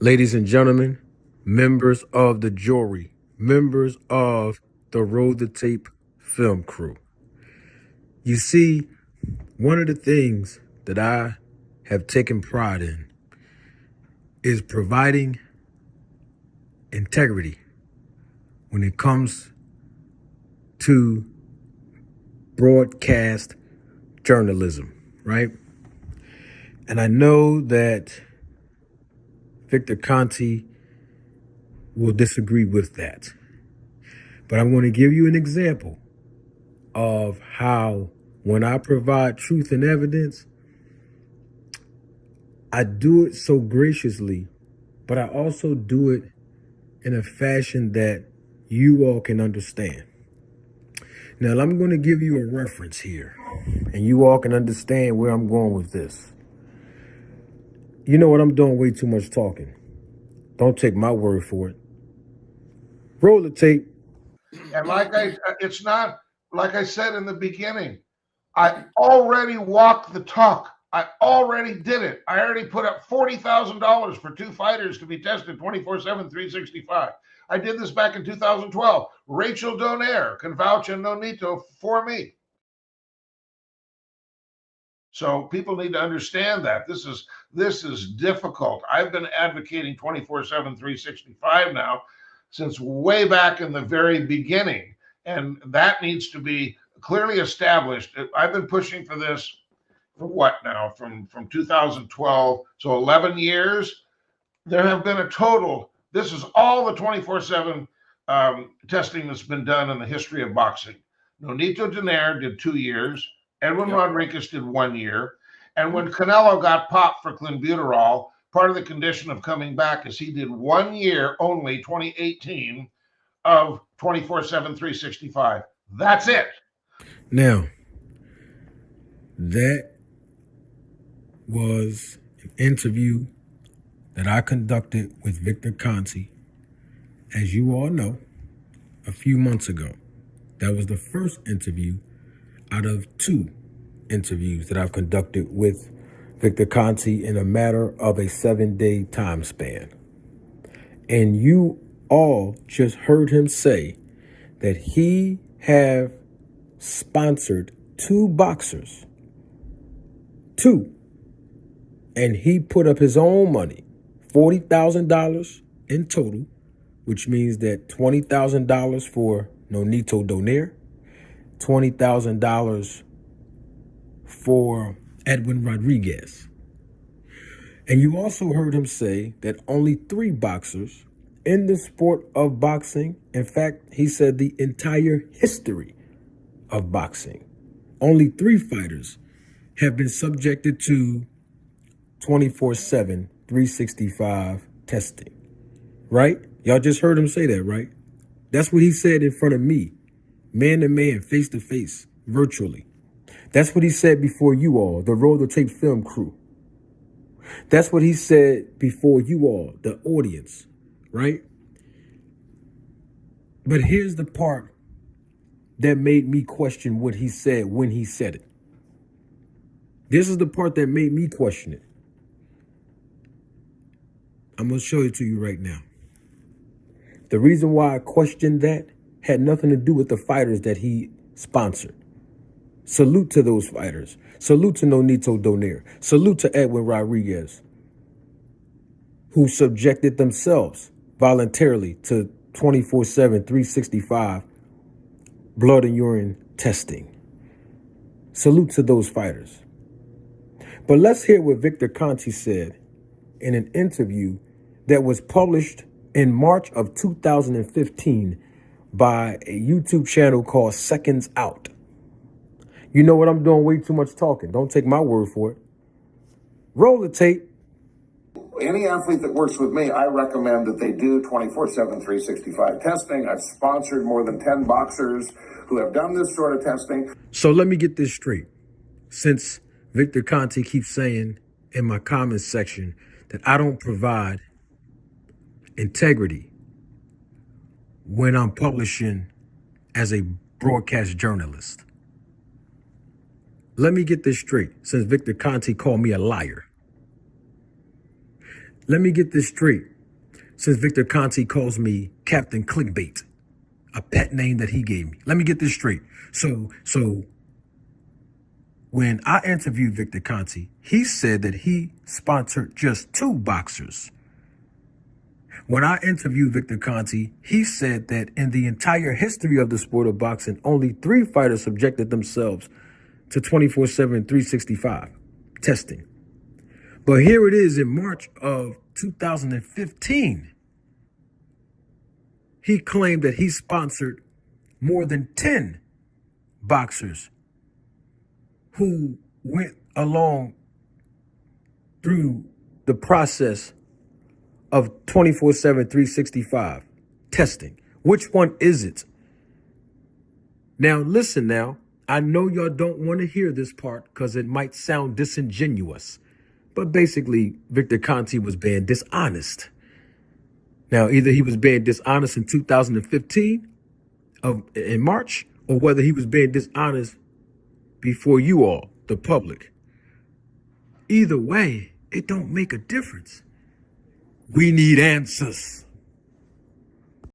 Ladies and gentlemen, members of the jury, members of the Roll the Tape film crew. You see, one of the things that I have taken pride in is providing integrity when it comes to broadcast journalism, right? And I know that Victor Conti will disagree with that. But I'm going to give you an example of how when I provide truth and evidence, I do it so graciously, but I also do it in a fashion that you all can understand. Now, I'm going to give you a reference here, and you all can understand where I'm going with this. You know what? I'm doing way too much talking. Don't take my word for it. Roll the tape. And it's not like I said in the beginning. I already walked the talk. I already did it. I already put up $40,000 for two fighters to be tested 24/7, 365. I did this back in 2012. Rachel Donaire can vouch and Nonito for me. So people need to understand that this is difficult. I've been advocating 24/7, 365 now since way back in the very beginning, and that needs to be clearly established. I've been pushing for this for what now? From 2012, so 11 years. There have been a total. This is all the 24/7 testing that's been done in the history of boxing. Nonito Donaire did 2 years. Edwin Rodriguez did 1 year. And when Canelo got popped for clenbuterol, part of the condition of coming back is he did 1 year only, 2018, of 24/7, 365. That's it. Now, that was an interview that I conducted with Victor Conti, as you all know, a few months ago. That was the first interview out of 2 interviews that I've conducted with Victor Conti in a matter of a 7-day time span. And you all just heard him say that he have sponsored 2 boxers. 2. And he put up his own money, $40,000 in total, which means that $20,000 for Nonito Donaire, $20,000 for Edwin Rodriguez. And you also heard him say that only 3 boxers in the sport of boxing, in fact, he said the entire history of boxing, only 3 fighters have been subjected to 24/7, 365 testing, right? Y'all just heard him say that, right? That's what he said in front of me, man to man, face to face, virtually. That's what he said before you all, the Roll the Tape film crew. That's what he said before you all, the audience, right? But here's the part that made me question what he said when he said it. This is the part that made me question it. I'm going to show it to you right now. The reason why I questioned that had nothing to do with the fighters that he sponsored. Salute to those fighters. Salute to Nonito Donaire. Salute to Edwin Rodriguez, who subjected themselves voluntarily to 24/7, 365 blood and urine testing. Salute to those fighters. But let's hear what Victor Conti said in an interview that was published in March of 2015 by a YouTube channel called Seconds Out. You know what? I'm doing way too much talking. Don't take my word for it. Roll the tape. Any athlete that works with me, I recommend that they do 24/7, 365 testing. I've sponsored more than 10 boxers who have done this sort of testing. So let me get this straight. Since Victor Conti keeps saying in my comments section that I don't provide integrity when I'm publishing as a broadcast journalist. Let me get this straight, since Victor Conti called me a liar. Let me get this straight, since Victor Conti calls me Captain Clickbait, a pet name that he gave me. Let me get this straight. So when I interviewed Victor Conti, he said that he sponsored just 2 boxers. When I interviewed Victor Conti, he said that in the entire history of the sport of boxing, only 3 fighters subjected themselves to 24/7, 365 testing. But here it is in March of 2015. He claimed that he sponsored more than 10 boxers who went along through the process of 24/7, 365 testing. Which one is it? Now, listen now. I know y'all don't want to hear this part because it might sound disingenuous. But basically, Victor Conti was being dishonest. Now, either he was being dishonest in 2015 in March, or whether he was being dishonest before you all, the public. Either way, it don't make a difference. We need answers.